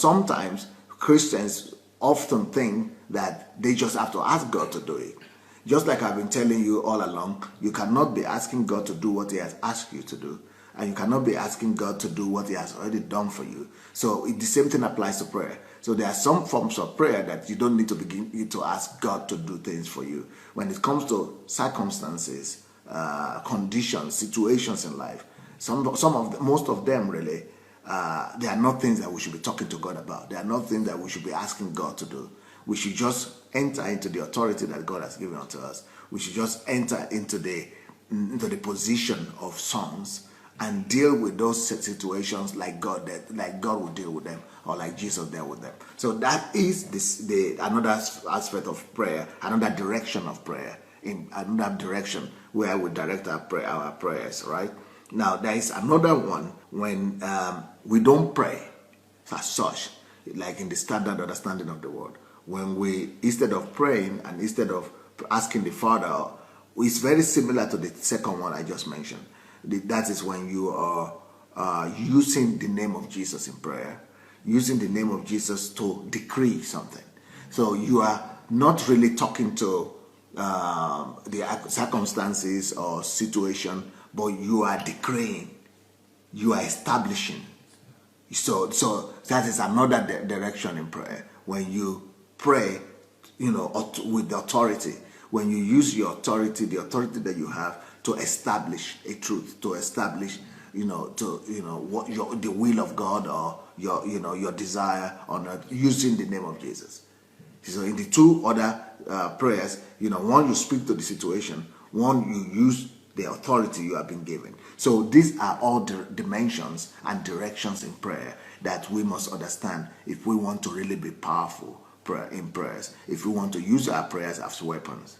sometimes Christians often think that they just have to ask God to do it. Just like I've been telling you all along, you cannot be asking God to do what He has asked you to do. And you cannot be asking God to do what He has already done for you. So the same thing applies to prayer. So there are some forms of prayer that you don't need to begin to ask God to do things for you. When it comes to circumstances, conditions, situations in life, most of them really, they are not things that we should be talking to God about. They are not things that we should be asking God to do. We should just enter into the authority that God has given unto us. We should just enter into the position of sons and deal with those situations like God will deal with them, or like Jesus dealt with them. So that is another aspect of prayer, another direction of prayer, in another direction where we direct our prayers, right? Now there is another one when we don't pray as such, like in the standard understanding of the word. When we, instead of praying and instead of asking the Father, it's very similar to the second one I just mentioned. That is when you are using the name of Jesus in prayer, using the name of Jesus to decree something. So you are not really talking to the circumstances or situation, but you are decreeing, you are establishing. So that is another direction in prayer. When you pray, with the authority, when you use your authority, the authority that you have, to establish a truth, to establish, what the will of God, or your desire on earth, using the name of Jesus. So in the two other prayers, one you speak to the situation, one you use the authority you have been given. So these are all the dimensions and directions in prayer that we must understand if we want to really be powerful in prayers, if we want to use our prayers as weapons.